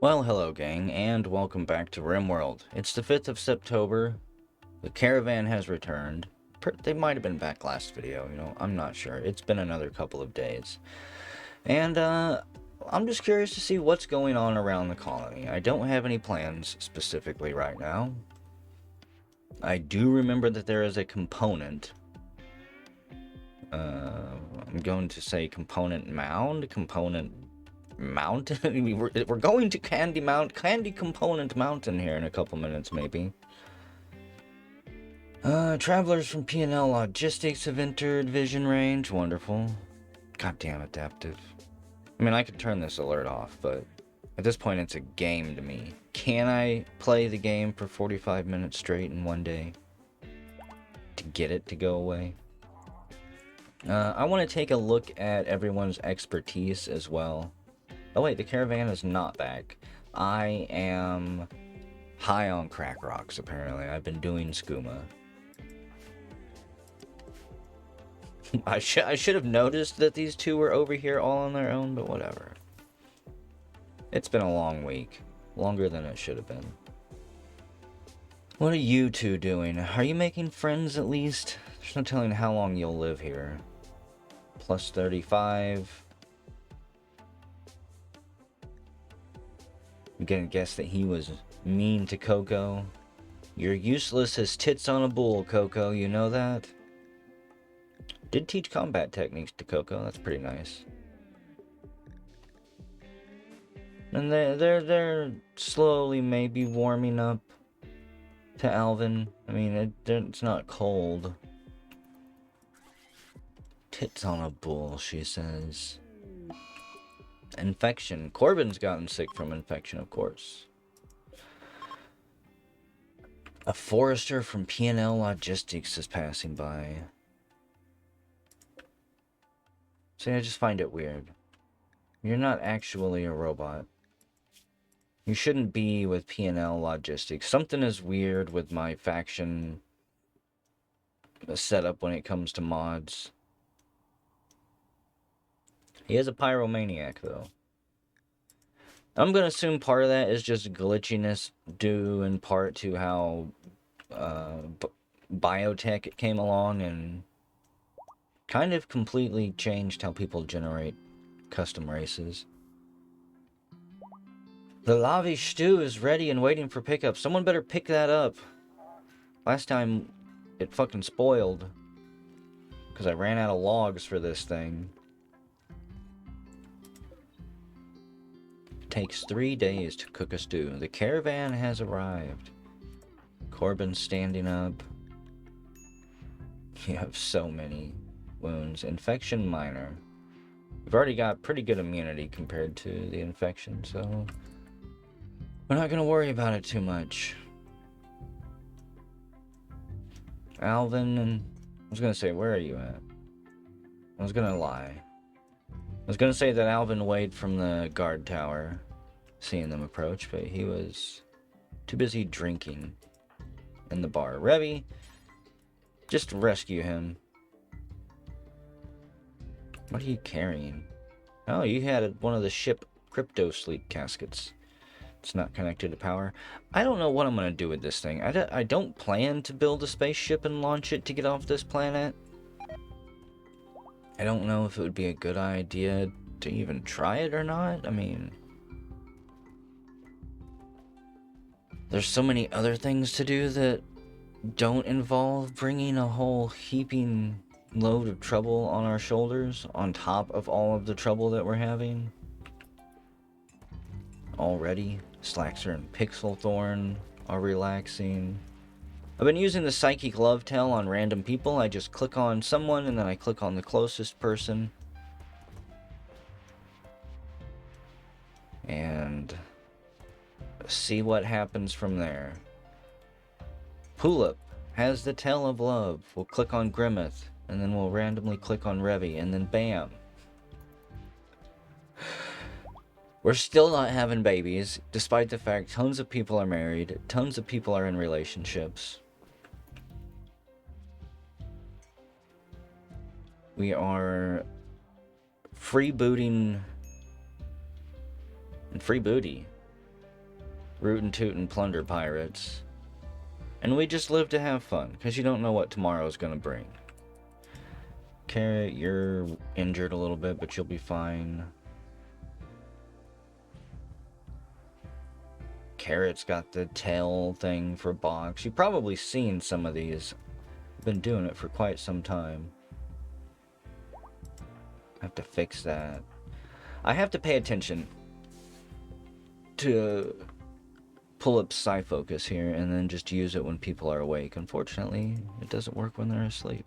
Well, hello gang, and welcome back to Rimworld. It's the 5th of September. The caravan has returned. They might have been back last video, I'm not sure. It's been another couple of days. And, I'm just curious to see what's going on around the colony. I don't have any plans specifically right now. I do remember that there is a component. I'm going to say component mound, component mountain. we're going to Candy Component Mountain here in a couple minutes, maybe. Travelers from P&L Logistics have entered vision range. Wonderful. Goddamn adaptive. I mean, I could turn this alert off, but at this point, it's a game to me. Can I play the game for 45 minutes straight in one day to get it to go away? I want to take a look at everyone's expertise as well. Oh wait, the caravan is not back. I am high on crack rocks, apparently. I've been doing skooma. I should have noticed that these two were over here all on their own, but whatever. It's been a long week. Longer than it should have been. What are you two doing? Are you making friends at least? There's no telling how long you'll live here. Plus 35. I'm gonna guess that he was mean to Coco. You're useless as tits on a bull, Coco, you know that? Did teach combat techniques to Coco, that's pretty nice. And they're slowly maybe warming up to Alvin. I mean, it's not cold. Tits on a bull, she says. Infection. Corbin's gotten sick from infection, of course. A forester from P&L Logistics is passing by. See, I just find it weird. You're not actually a robot. You shouldn't be with P&L Logistics. Something is weird with my faction setup when it comes to mods. He is a pyromaniac, though. I'm gonna assume part of that is just glitchiness due in part to how biotech came along and kind of completely changed how people generate custom races. The lavish stew is ready and waiting for pickup. Someone better pick that up. Last time it fucking spoiled because I ran out of logs for this thing. It takes 3 days to cook a stew. The caravan has arrived. Corbin's standing up. You have so many wounds. Infection minor. We've already got pretty good immunity compared to the infection, so we're not gonna worry about it too much. Alvin and... I was gonna say, where are you at? I was gonna lie. I was gonna say that Alvin waved from the guard tower, seeing them approach, but he was too busy drinking in the bar. Revy, just rescue him. What are you carrying? Oh, you had one of the ship crypto sleep caskets. It's not connected to power. I don't know what I'm going to do with this thing. I don't plan to build a spaceship and launch it to get off this planet. I don't know if it would be a good idea to even try it or not. I mean, there's so many other things to do that don't involve bringing a whole heaping load of trouble on our shoulders on top of all of the trouble that we're having already. Slaxer and Pixelthorn are relaxing. I've been using the Psychic Love Tell on random people. I just click on someone and then I click on the closest person. And see what happens from there. Pulip has the Tell of Love. We'll click on Grimmeth and then we'll randomly click on Revy and then bam. We're still not having babies, despite the fact tons of people are married, tons of people are in relationships. We are freebooting and free booty. root and toot and plunder pirates. And we just live to have fun, because you don't know what tomorrow's going to bring. Carrot, you're injured a little bit, but you'll be fine. Carrot's got the tail thing for box. You've probably seen some of these. I've been doing it for quite some time. I have to fix that. I have to pay attention to pull up Psyfocus here and then just use it when people are awake. Unfortunately, it doesn't work when they're asleep.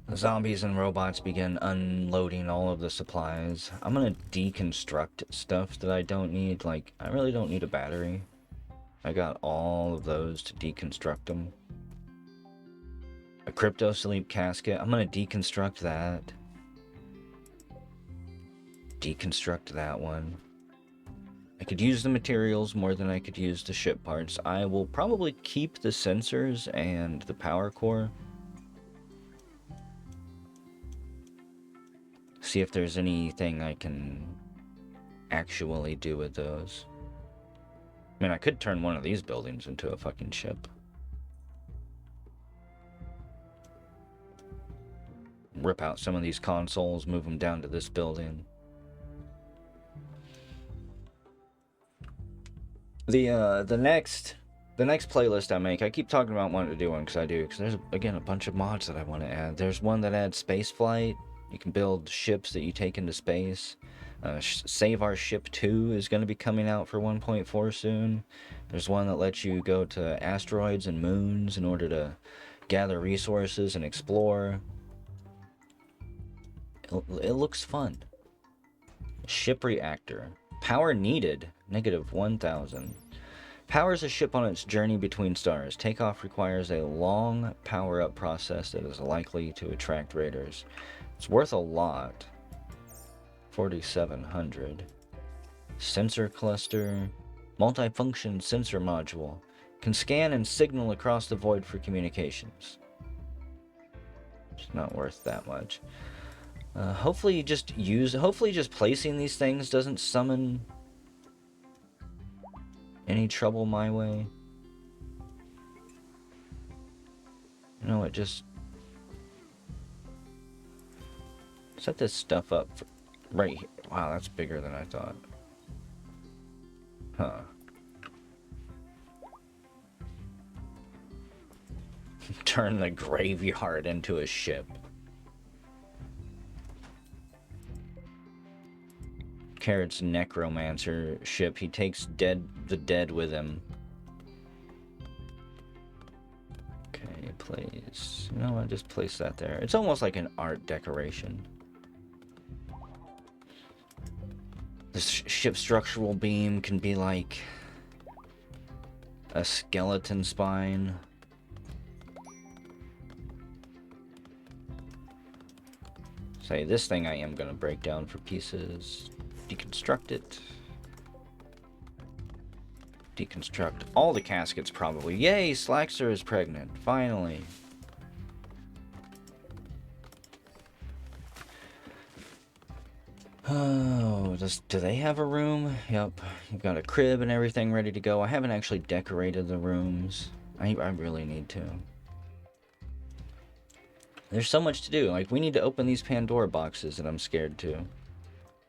The zombies and robots begin unloading all of the supplies. I'm gonna deconstruct stuff that I don't need. Like, I really don't need a battery. I got all of those to deconstruct them. A crypto sleep casket. I'm gonna deconstruct that. Deconstruct that one. I could use the materials more than I could use the ship parts. I will probably keep the sensors and the power core. See if there's anything I can actually do with those. I mean, I could turn one of these buildings into a fucking ship. Rip out some of these consoles, move them down to this building. The next playlist I make, I keep talking about wanting to do one because I do, because there's again a bunch of mods that I want to add. There's one that adds space flight. You can build ships that you take into space. Save Our Ship 2 is going to be coming out for 1.4 soon. There's one that lets you go to asteroids and moons in order to gather resources and explore. It looks fun. Ship reactor. Power needed, -1,000. Powers a ship on its journey between stars. Takeoff requires a long power-up process that is likely to attract raiders. It's worth a lot. 4,700. Sensor cluster. Multifunction sensor module. Can scan and signal across the void for communications. It's not worth that much. Hopefully just placing these things doesn't summon any trouble my way. You know what, just set this stuff up right here. Wow, that's bigger than I thought. Huh. Turn the graveyard into a ship. Carrot's necromancer ship. He takes the dead with him. Okay, place. You know what? Just place that there. It's almost like an art decoration. This ship structural beam can be like a skeleton spine. Say, this thing I am gonna break down for pieces. Deconstruct it. Deconstruct all the caskets, probably. Yay, Slaxer is pregnant. Finally. Oh, do they have a room? Yep. You've got a crib and everything ready to go. I haven't actually decorated the rooms. I really need to. There's so much to do. Like, we need to open these Pandora boxes that I'm scared to.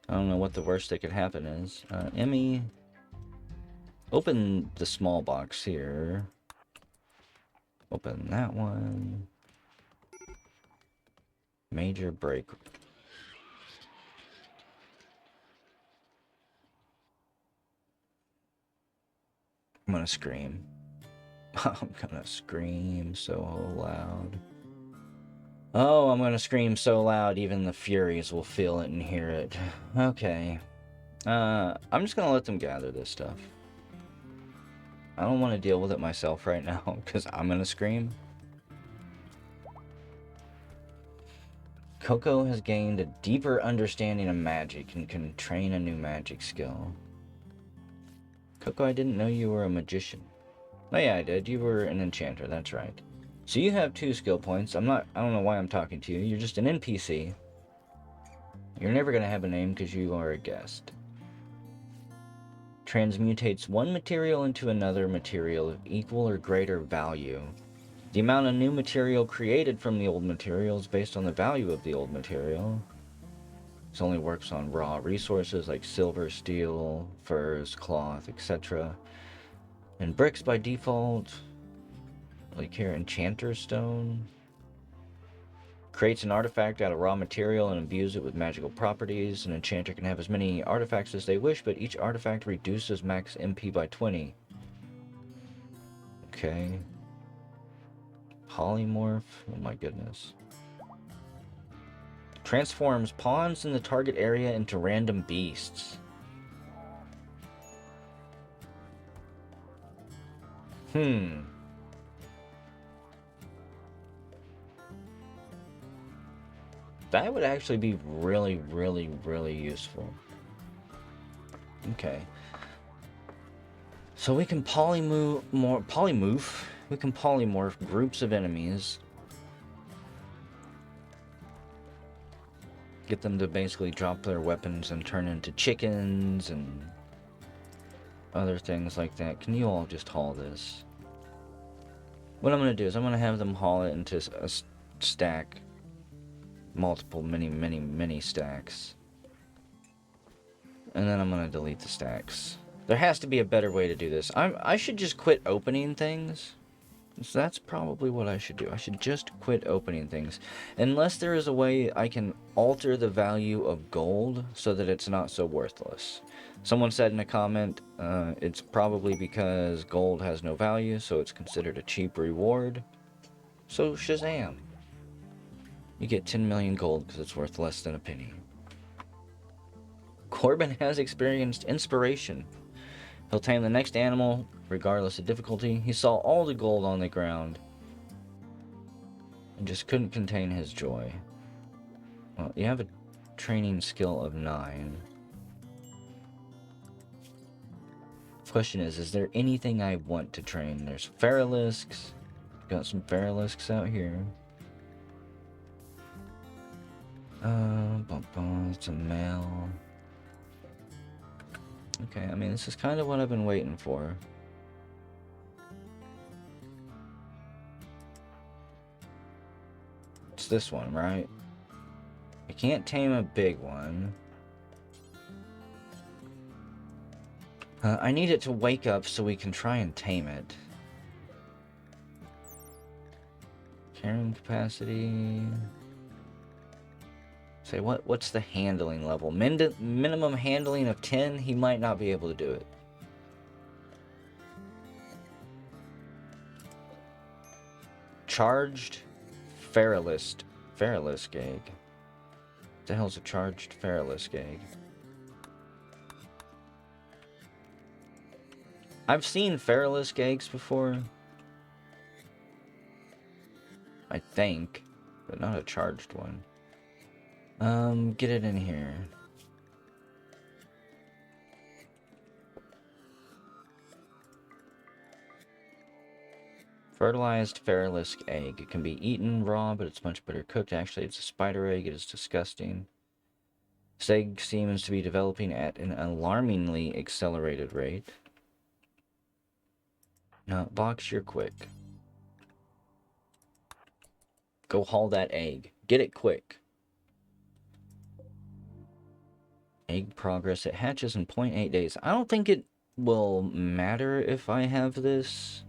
I don't know what the worst that could happen is. Emmy, open the small box here. Open that one. Major break. I'm gonna scream. I'm gonna scream so loud. Oh, I'm gonna scream so loud even the Furies will feel it and hear it. Okay. I'm just gonna let them gather this stuff. I don't want to deal with it myself right now, because I'm gonna scream. Coco has gained a deeper understanding of magic and can train a new magic skill. Coco, I didn't know you were a magician. Oh yeah, I did. You were an enchanter, that's right. So you have 2 skill points. I don't know why I'm talking to you. You're just an NPC. You're never gonna have a name because you are a guest. Transmutates one material into another material of equal or greater value. The amount of new material created from the old material is based on the value of the old material. This only works on raw resources like silver, steel, furs, cloth, etc. And bricks by default, like here, enchanter stone. Creates an artifact out of raw material and imbues it with magical properties. An enchanter can have as many artifacts as they wish, but each artifact reduces max MP by 20. Okay. Polymorph. Oh my goodness. Transforms pawns in the target area into random beasts. That would actually be really, really, really useful. Okay. So we can polymorph groups of enemies. Get them to basically drop their weapons and turn into chickens and other things like that. Can you all just haul this? What I'm going to do is I'm going to have them haul it into a stack. Multiple, many stacks. And then I'm going to delete the stacks. There has to be a better way to do this. I should just quit opening things. So that's probably what I should do. I should just quit opening things. Unless there is a way I can alter the value of gold so that it's not so worthless. Someone said in a comment, it's probably because gold has no value, so it's considered a cheap reward. So Shazam. You get 10 million gold because it's worth less than a penny. Corbin has experienced inspiration. He'll tame the next animal, regardless of difficulty. He saw all the gold on the ground and just couldn't contain his joy. Well, you have a training skill of 9. Question is there anything I want to train? There's Feralisks. Got some Feralisks out here. It's a male. Okay, I mean, this is kind of what I've been waiting for. It's this one, right? I can't tame a big one. I need it to wake up so we can try and tame it. Carrying capacity. Say, what's the handling level? Minimum handling of 10? He might not be able to do it. Charged Feralisk egg. What the hell's a charged Feralisk egg? I've seen Feralisk eggs before. I think. But not a charged one. Get it in here. Fertilized Feralisk egg. It can be eaten raw, but it's much better cooked. Actually, it's a spider egg. It is disgusting. This egg seems to be developing at an alarmingly accelerated rate. Now, Box, you're quick. Go haul that egg. Get it quick. Egg progress. It hatches in 0.8 days. I don't think it will matter if I have this.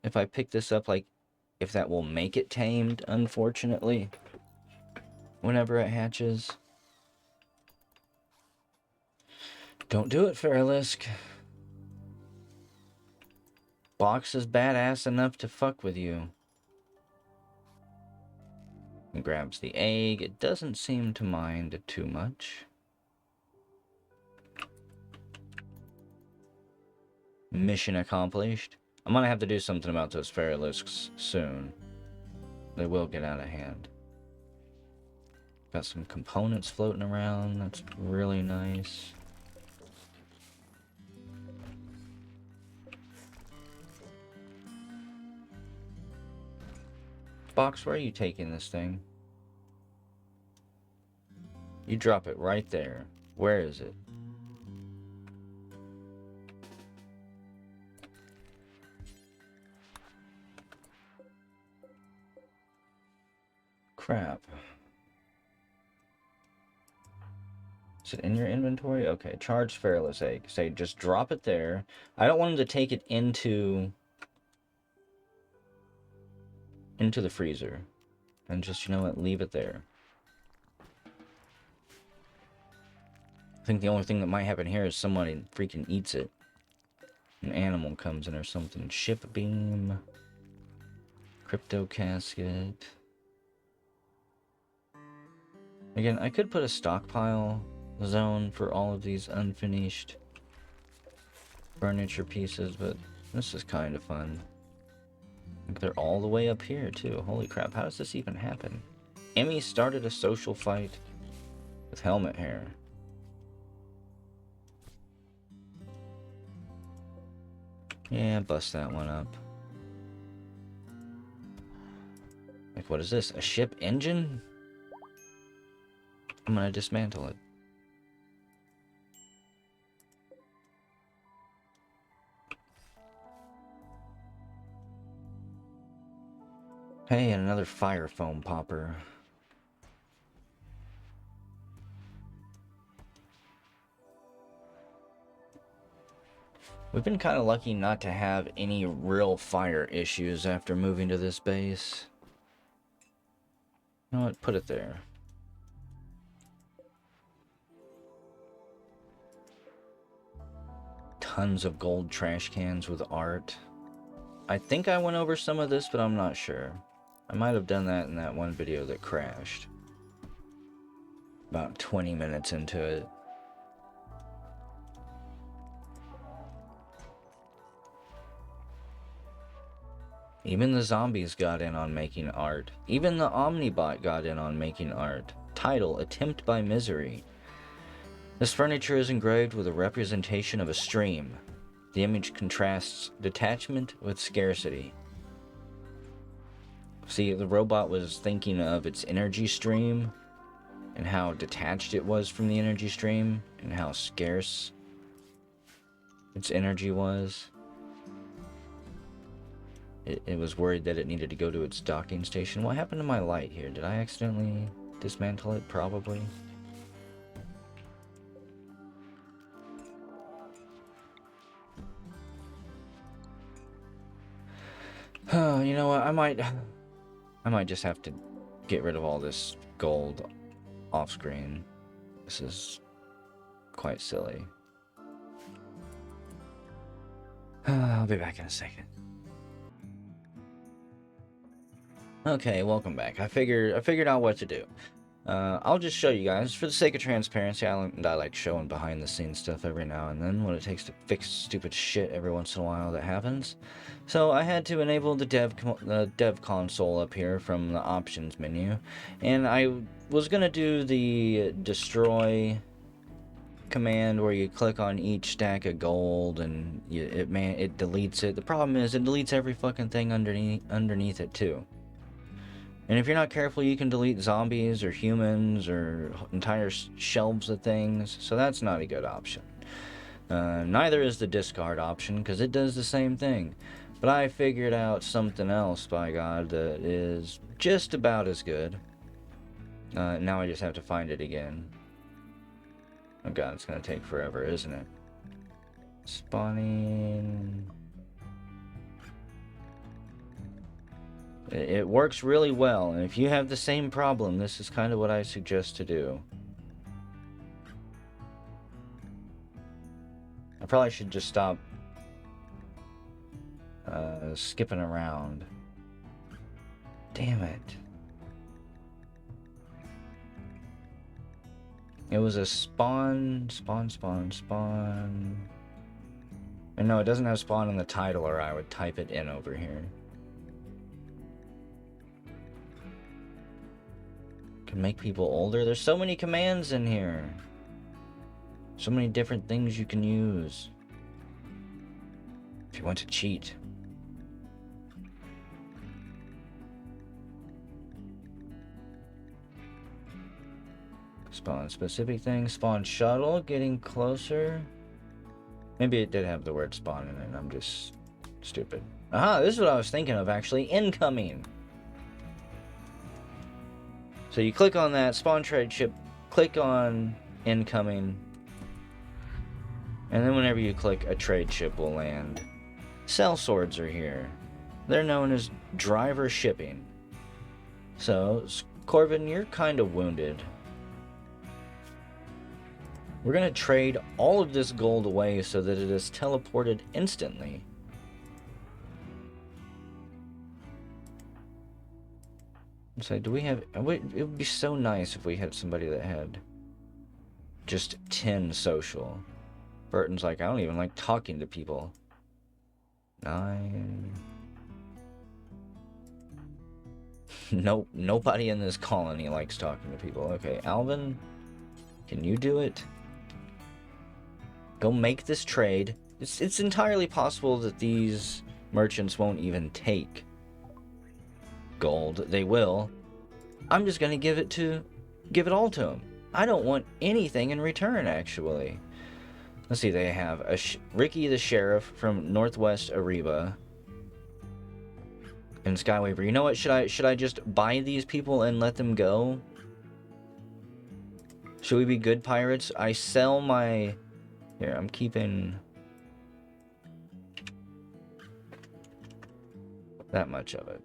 If I pick this up, like, if that will make it tamed, unfortunately. Whenever it hatches. Don't do it, Feralisk. Box is badass enough to fuck with you. And grabs the egg. It doesn't seem to mind too much. Mission accomplished. I'm gonna have to do something about those Feralisks soon. They will get out of hand. Got some components floating around. That's really nice. Box, where are you taking this thing? You drop it right there. Where is it? crap. Is it in your inventory? Okay, charged fearless egg. Say, just drop it there. I don't want him to take it into the freezer. And just, you know what, leave it there. I think the only thing that might happen here is somebody freaking eats it. An animal comes in or something. Ship beam. Crypto casket. Again, I could put a stockpile zone for all of these unfinished furniture pieces, but this is kind of fun. Like they're all the way up here too. Holy crap, how does this even happen? Emmy started a social fight with helmet hair. Yeah, bust that one up. Like, what is this? A ship engine? I'm gonna dismantle it. Hey, and another fire foam popper. We've been kind of lucky not to have any real fire issues after moving to this base. You know what? Put it there. Tons of gold trash cans with art. I think I went over some of this, but I'm not sure. I might have done that in that one video that crashed. About 20 minutes into it. Even the zombies got in on making art. Even the Omnibot got in on making art. Title, Attempt by Misery. This furniture is engraved with a representation of a stream. The image contrasts detachment with scarcity. See, the robot was thinking of its energy stream and how detached it was from the energy stream and how scarce its energy was. It was worried that it needed to go to its docking station. What happened to my light here? Did I accidentally dismantle it? Probably. You know what? I might just have to get rid of all this gold off screen. This is quite silly. I'll be back in a second. Okay, welcome back. I figured out what to do. I'll just show you guys for the sake of transparency. I like showing behind the scenes stuff every now and then, what it takes to fix stupid shit every once in a while that happens. So I had to enable the dev console up here from the options menu, and I was gonna do the destroy command where you click on each stack of gold and it deletes it. The problem is it deletes every fucking thing underneath it too. And if you're not careful, you can delete zombies or humans or entire shelves of things, so that's not a good option. Neither is the discard option, because it does the same thing. But I figured out something else, by God, that is just about as good. Now I just have to find it again. Oh God, it's going to take forever, isn't it? Spawning... It works really well, and if you have the same problem, this is kind of what I suggest to do. I probably should just stop skipping around. Damn it. It was a spawn. And no, it doesn't have spawn in the title, or I would type it in over here. Can make people older. There's so many commands in here. So many different things you can use. If you want to cheat. Spawn specific things. Spawn shuttle. Getting closer. Maybe it did have the word spawn in it. I'm just stupid. Aha, this is what I was thinking of actually. Incoming. So you click on that, spawn trade ship, click on incoming, and then whenever you click, a trade ship will land. Cell swords are here. They're known as driver shipping. So, Corbin, you're kind of wounded. We're going to trade all of this gold away so that it is teleported instantly. So, do we have... It would be so nice if we had somebody that had just 10 social. Burton's like, I don't even like talking to people. 9... Nope, nobody in this colony likes talking to people. Okay, Alvin, can you do it? Go make this trade. It's entirely possible that these merchants won't even take gold. They will. I'm just gonna give it all to them. I don't want anything in return, actually. Let's see, they have Ricky the Sheriff from Northwest Ariba. And Skywaver. You know what? Should I just buy these people and let them go? Should we be good pirates? I sell my... Here, I'm keeping... that much of it.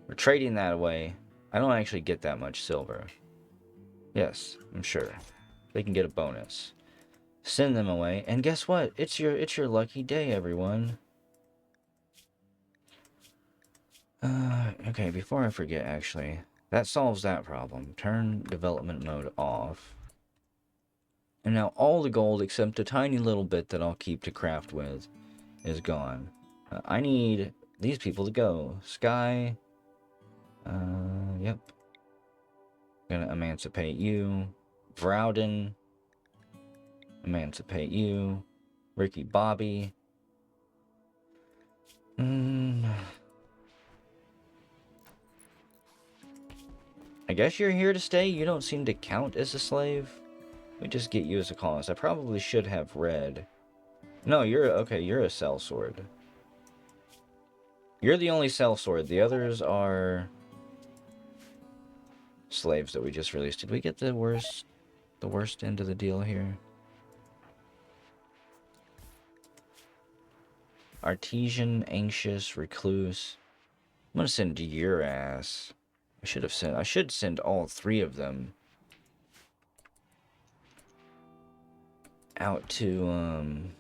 We're trading that away. I don't actually get that much silver. Yes, I'm sure. They can get a bonus. Send them away. And guess what? It's your lucky day, everyone. Okay, before I forget, actually, that solves that problem. Turn development mode off. And now all the gold, except a tiny little bit that I'll keep to craft with, is gone. I need these people to go. Sky. Yep. Gonna emancipate you. Vrowden. Emancipate you. Ricky Bobby. I guess you're here to stay. You don't seem to count as a slave. Let me just get you as a colonist. I probably should have red. No, you're... Okay, you're a sellsword. You're the only sellsword. The others are... slaves that we just released. Did we get the worst end of the deal here? Artesian, anxious, recluse. I'm gonna send your ass. I should send all 3 of them out to, in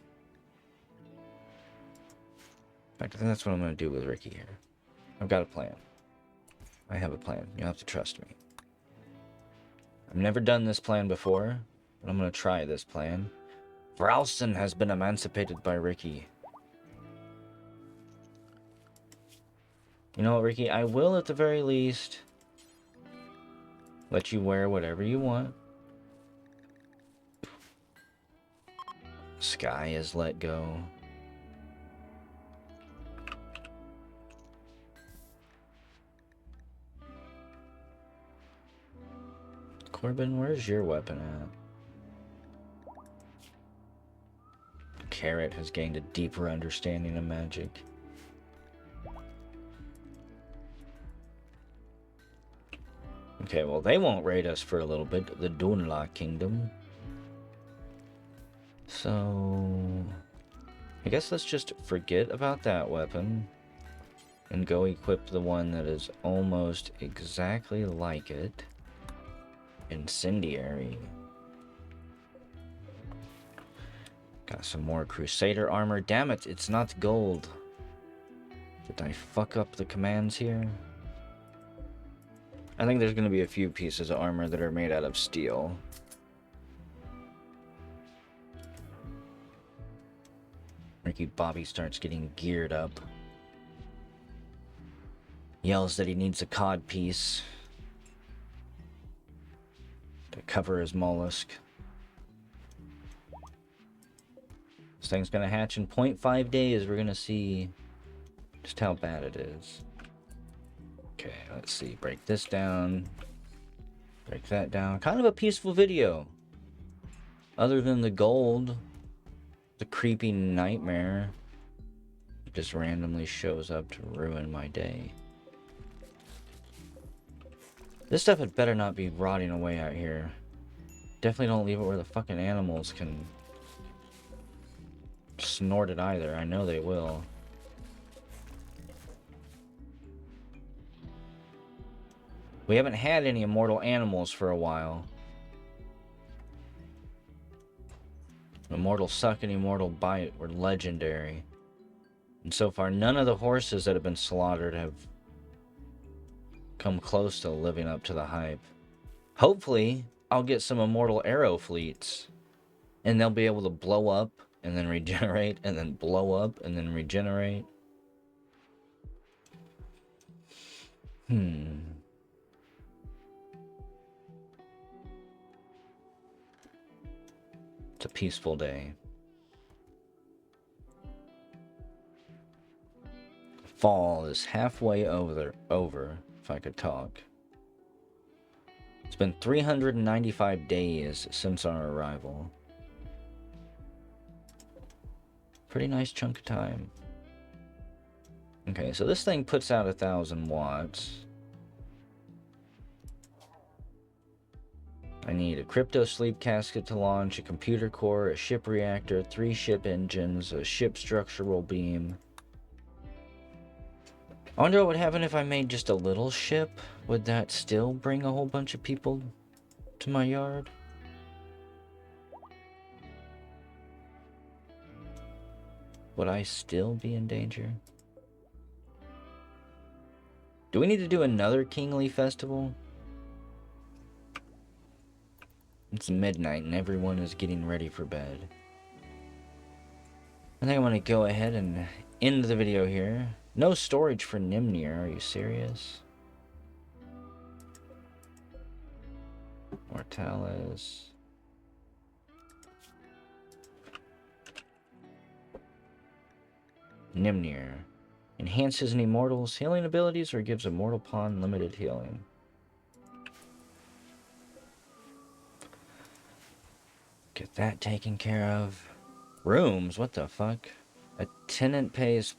fact, I think that's what I'm gonna do with Ricky here. I've got a plan. I have a plan. You'll have to trust me. I've never done this plan before, but I'm gonna try this plan. Vralson has been emancipated by Ricky. You know what, Ricky? I will, at the very least, let you wear whatever you want. Sky is let go. Corbin, where's your weapon at? Carrot has gained a deeper understanding of magic. Okay, well, they won't raid us for a little bit. The Dunla Kingdom. So... I guess let's just forget about that weapon. And go equip the one that is almost exactly like it. Incendiary. Got some more Crusader armor. Damn it, it's not gold. Did I fuck up the commands here? I think there's going to be a few pieces of armor that are made out of steel. Ricky Bobby starts getting geared up. Yells that he needs a cod piece to cover his mollusk. This thing's going to hatch in 0.5 days. We're going to see just how bad it is. Okay, let's see. Break this down. Break that down. Kind of a peaceful video. Other than the gold. The creepy nightmare. It just randomly shows up to ruin my day. This stuff had better not be rotting away out here. Definitely don't leave it where the fucking animals can snort it either. I know they will. We haven't had any immortal animals for a while. Immortal Suck and Immortal Bite were legendary. And so far, none of the horses that have been slaughtered have come close to living up to the hype. Hopefully, I'll get some immortal arrow fleets. And they'll be able to blow up and then regenerate and then blow up and then regenerate. It's a peaceful day. Fall is halfway over, if I could talk. It's been 395 days since our arrival. Pretty nice chunk of time. Okay, so this thing puts out 1,000 watts. I need a crypto sleep casket to launch, a computer core, a ship reactor, 3 ship engines, a ship structural beam. I wonder what would happen if I made just a little ship. Would that still bring a whole bunch of people to my yard? Would I still be in danger? Do we need to do another Kingly Festival? It's midnight and everyone is getting ready for bed. I think I'm going to go ahead and end the video here. No storage for Nimnir, are you serious? Mortalis. Nimnir. Enhances an immortal's healing abilities or gives a mortal pawn limited healing. Get that taken care of. Rooms, what the fuck? A tenant pays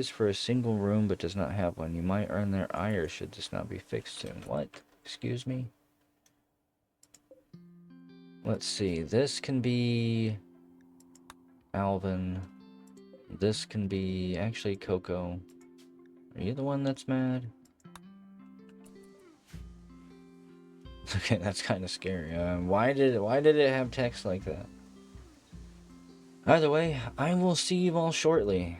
for a single room but does not have one. You might earn their ire should this not be fixed soon. What? Excuse me? Let's see. This can be Alvin. This can be actually Coco. Are you the one that's mad? Okay, that's kind of scary. Why did it have text like that? Either way, I will see you all shortly.